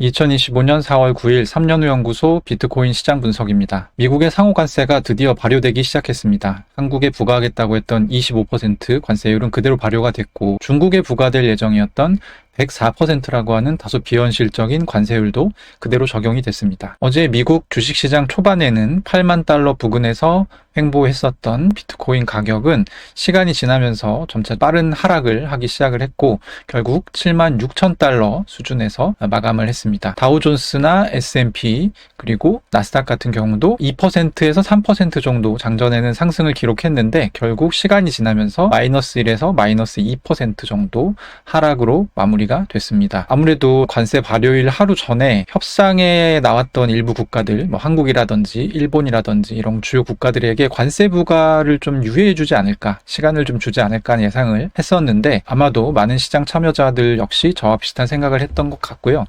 2025년 4월 9일 3년후 연구소 비트코인 시장 분석입니다. 미국의 상호 관세가 드디어 발효되기 시작했습니다. 한국에 부과하겠다고 했던 25% 관세율은 그대로 발효가 됐고, 중국에 부과될 예정이었던 104%라고 하는 다소 비현실적인 관세율도 그대로 적용이 됐습니다. 어제 미국 주식시장 초반에는 8만 달러 부근에서 횡보했었던 비트코인 가격은 시간이 지나면서 점차 빠른 하락을 하기 시작을 했고, 결국 7만 6천 달러 수준에서 마감을 했습니다. 다우존스나 S&P 그리고 나스닥 같은 경우도 2%에서 3% 정도 장전에는 상승을 기록했는데, 결국 시간이 지나면서 마이너스 1에서 마이너스 2% 정도 하락으로 마무리가 됐습니다. 아무래도 관세 발효일 하루 전에 협상에 나왔던 일부 국가들, 한국이라든지 일본이라든지 이런 주요 국가들에게 관세 부과를 좀 유예해주지 않을까, 시간을 좀 주지 않을까 하는 예상을 했었는데, 아마도 많은 시장 참여자들 역시 저와 비슷한 생각을 했던 것 같고요.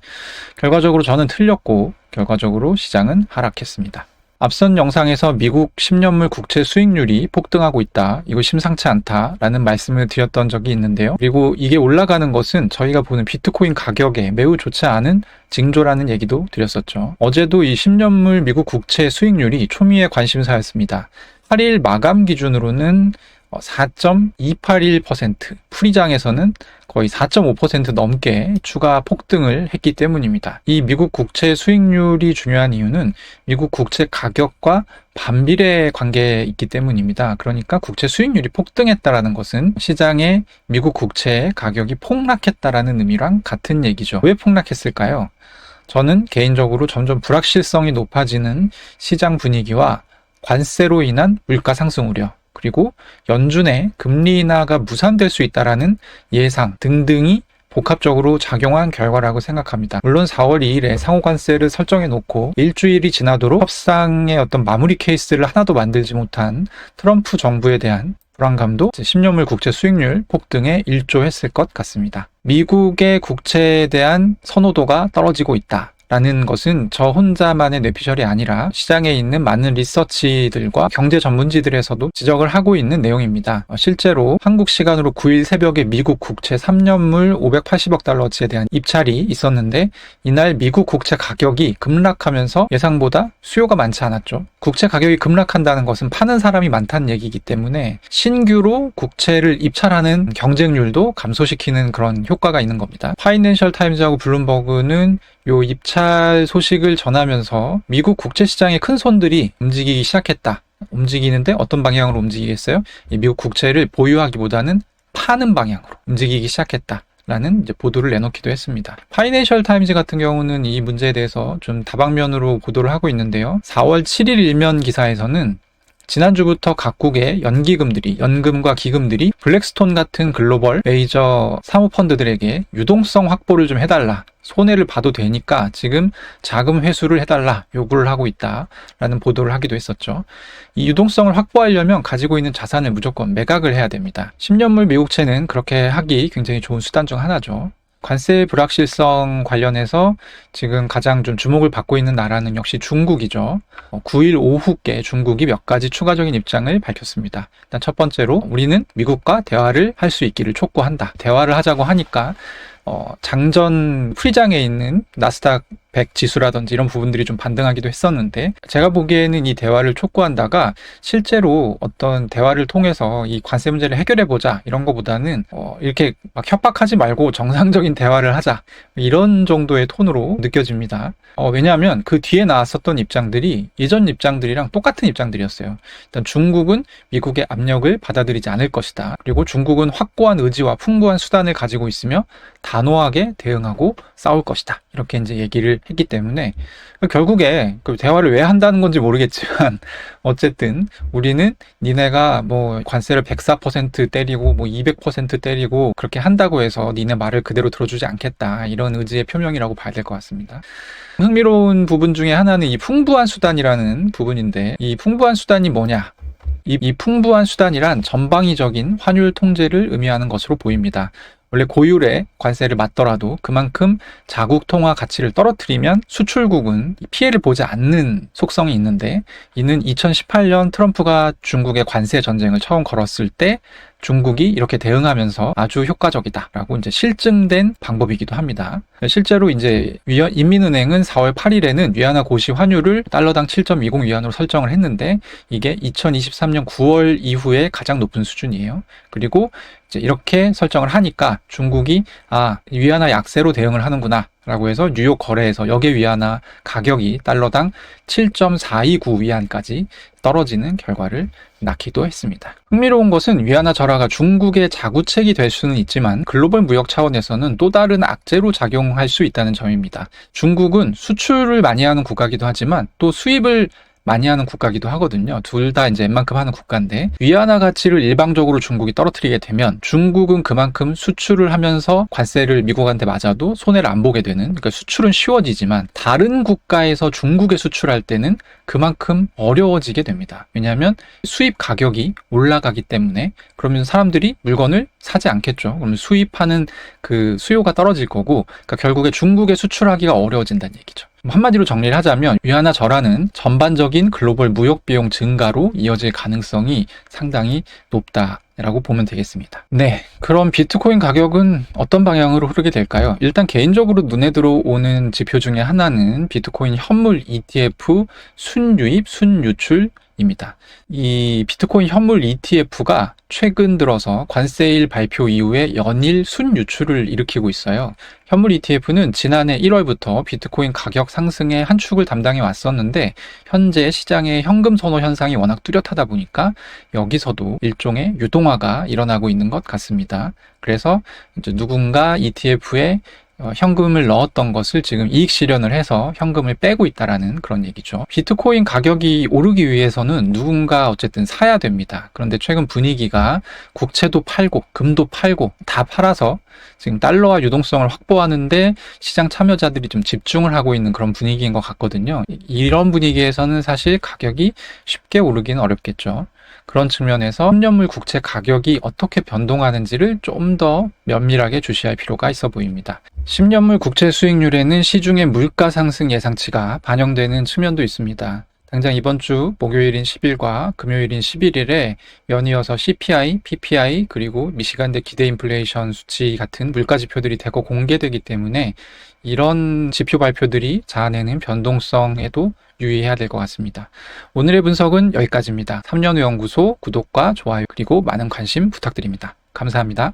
결과적으로 저는 틀렸고, 결과적으로 시장은 하락했습니다. 앞선 영상에서 미국 10년물 국채 수익률이 폭등하고 있다, 이거 심상치 않다라는 말씀을 드렸던 적이 있는데요. 그리고 이게 올라가는 것은 저희가 보는 비트코인 가격에 매우 좋지 않은 징조라는 얘기도 드렸었죠. 어제도 이 10년물 미국 국채 수익률이 초미의 관심사였습니다. 8일 마감 기준으로는 4.281%, 풀이장에서는 거의 4.5% 넘게 추가 폭등을 했기 때문입니다. 이 미국 국채 수익률이 중요한 이유는 미국 국채 가격과 반비례 관계에 있기 때문입니다. 그러니까 국채 수익률이 폭등했다라는 것은 시장에 미국 국채의 가격이 폭락했다라는 의미랑 같은 얘기죠. 왜 폭락했을까요? 저는 개인적으로 점점 불확실성이 높아지는 시장 분위기와 관세로 인한 물가 상승 우려, 그리고 연준의 금리 인하가 무산될 수 있다라는 예상 등등이 복합적으로 작용한 결과라고 생각합니다. 물론 4월 2일에 상호관세를 설정해 놓고 일주일이 지나도록 협상의 어떤 마무리 케이스를 하나도 만들지 못한 트럼프 정부에 대한 불안감도 10년물 국채 수익률 폭등에 일조했을 것 같습니다. 미국의 국채에 대한 선호도가 떨어지고 있다 라는 것은 저 혼자만의 뇌피셜이 아니라 시장에 있는 많은 리서치들과 경제 전문지들에서도 지적을 하고 있는 내용입니다. 실제로 한국 시간으로 9일 새벽에 미국 국채 3년물 580억 달러치에 대한 입찰이 있었는데, 이날 미국 국채 가격이 급락하면서 예상보다 수요가 많지 않았죠. 국채 가격이 급락한다는 것은 파는 사람이 많다는 얘기이기 때문에 신규로 국채를 입찰하는 경쟁률도 감소시키는 그런 효과가 있는 겁니다. 파이낸셜 타임즈하고 블룸버그는 요 입찰 소식을 전하면서 미국 국채시장의 큰 손들이 움직이기 시작했다. 움직이는데 어떤 방향으로 움직이겠어요? 미국 국채를 보유하기보다는 파는 방향으로 움직이기 시작했다 라는 보도를 내놓기도 했습니다. 파이낸셜 타임즈 같은 경우는 이 문제에 대해서 좀 다방면으로 보도를 하고 있는데요. 4월 7일 일면 기사에서는 지난주부터 각국의 연기금들이, 연금과 기금들이 블랙스톤 같은 글로벌 메이저 사모펀드들에게 유동성 확보를 좀 해달라, 손해를 봐도 되니까 지금 자금 회수를 해달라 요구를 하고 있다라는 보도를 하기도 했었죠. 이 유동성을 확보하려면 가지고 있는 자산을 무조건 매각을 해야 됩니다. 10년물 미국채는 그렇게 하기 굉장히 좋은 수단 중 하나죠. 관세 불확실성 관련해서 지금 가장 좀 주목을 받고 있는 나라는 역시 중국이죠. 9일 오후께 중국이 몇 가지 추가적인 입장을 밝혔습니다. 일단 첫 번째로, 우리는 미국과 대화를 할 수 있기를 촉구한다. 대화를 하자고 하니까 장전 프리장에 있는 나스닥 100 지수라든지 이런 부분들이 좀 반등하기도 했었는데, 제가 보기에는 이 대화를 촉구한다가 실제로 어떤 대화를 통해서 이 관세 문제를 해결해보자 이런 거보다는 이렇게 막 협박하지 말고 정상적인 대화를 하자, 이런 정도의 톤으로 느껴집니다. 왜냐하면 그 뒤에 나왔었던 입장들이 예전 입장들이랑 똑같은 입장들이었어요. 일단 중국은 미국의 압력을 받아들이지 않을 것이다. 그리고 중국은 확고한 의지와 풍부한 수단을 가지고 있으며 단호하게 대응하고 싸울 것이다. 이렇게 이제 얘기를 했기 때문에 결국에 그 대화를 왜 한다는 건지 모르겠지만 어쨌든 우리는 니네가 뭐 관세를 104% 때리고 뭐 200% 때리고 그렇게 한다고 해서 니네 말을 그대로 들어주지 않겠다, 이런 의지의 표명이라고 봐야 될 것 같습니다. 흥미로운 부분 중에 하나는 이 풍부한 수단이라는 부분인데, 이 풍부한 수단이 뭐냐? 이 풍부한 수단이란 전방위적인 환율 통제를 의미하는 것으로 보입니다. 원래 고율의 관세를 맞더라도 그만큼 자국 통화 가치를 떨어뜨리면 수출국은 피해를 보지 않는 속성이 있는데, 이는 2018년 트럼프가 중국의 관세 전쟁을 처음 걸었을 때 중국이 이렇게 대응하면서 아주 효과적이다라고 이제 실증된 방법이기도 합니다. 실제로 이제 인민은행은 4월 8일에는 위안화 고시 환율을 달러당 7.20 위안으로 설정을 했는데, 이게 2023년 9월 이후에 가장 높은 수준이에요. 그리고 이제 이렇게 설정을 하니까 중국이 위안화 약세로 대응을 하는구나 라고 해서 뉴욕 거래에서 역의 위안화 가격이 달러당 7.429 위안까지 떨어지는 결과를 낳기도 했습니다. 흥미로운 것은 위안화 절하가 중국의 자구책이 될 수는 있지만 글로벌 무역 차원에서는 또 다른 악재로 작용할 수 있다는 점입니다. 중국은 수출을 많이 하는 국가이기도 하지만 또 수입을 많이 하는 국가이기도 하거든요. 둘 다 이제 웬만큼 하는 국가인데, 위안화 가치를 일방적으로 중국이 떨어뜨리게 되면 중국은 그만큼 수출을 하면서 관세를 미국한테 맞아도 손해를 안 보게 되는, 그러니까 수출은 쉬워지지만 다른 국가에서 중국에 수출할 때는 그만큼 어려워지게 됩니다. 왜냐하면 수입 가격이 올라가기 때문에. 그러면 사람들이 물건을 사지 않겠죠. 그러면 수입하는 그 수요가 떨어질 거고, 그러니까 결국에 중국에 수출하기가 어려워진다는 얘기죠. 한마디로 정리를 하자면 위안화 절하는 전반적인 글로벌 무역 비용 증가로 이어질 가능성이 상당히 높다라고 보면 되겠습니다. 네, 그럼 비트코인 가격은 어떤 방향으로 흐르게 될까요? 일단 개인적으로 눈에 들어오는 지표 중에 하나는 비트코인 현물 ETF 순유입, 순유출입니다. 이 비트코인 현물 ETF가 최근 들어서 관세일 발표 이후에 연일 순유출을 일으키고 있어요. 현물 ETF는 지난해 1월부터 비트코인 가격 상승의 한 축을 담당해 왔었는데, 현재 시장의 현금 선호 현상이 워낙 뚜렷하다 보니까 여기서도 일종의 유동화가 일어나고 있는 것 같습니다. 그래서 이제 누군가 ETF에 현금을 넣었던 것을 지금 이익 실현을 해서 현금을 빼고 있다라는 그런 얘기죠. 비트코인 가격이 오르기 위해서는 누군가 어쨌든 사야 됩니다. 그런데 최근 분위기가 국채도 팔고 금도 팔고 다 팔아서 지금 달러화 유동성을 확보하는데 시장 참여자들이 좀 집중을 하고 있는 그런 분위기인 것 같거든요. 이런 분위기에서는 사실 가격이 쉽게 오르기는 어렵겠죠. 그런 측면에서 10년물 국채 가격이 어떻게 변동하는지를 좀 더 면밀하게 주시할 필요가 있어 보입니다. 10년물 국채 수익률에는 시중의 물가 상승 예상치가 반영되는 측면도 있습니다. 당장 이번 주 목요일인 10일과 금요일인 11일에 연이어서 CPI, PPI, 그리고 미시간대 기대 인플레이션 수치 같은 물가 지표들이 대거 공개되기 때문에 이런 지표 발표들이 자아내는 변동성에도 유의해야 될 것 같습니다. 오늘의 분석은 여기까지입니다. 3년후 연구소 구독과 좋아요 그리고 많은 관심 부탁드립니다. 감사합니다.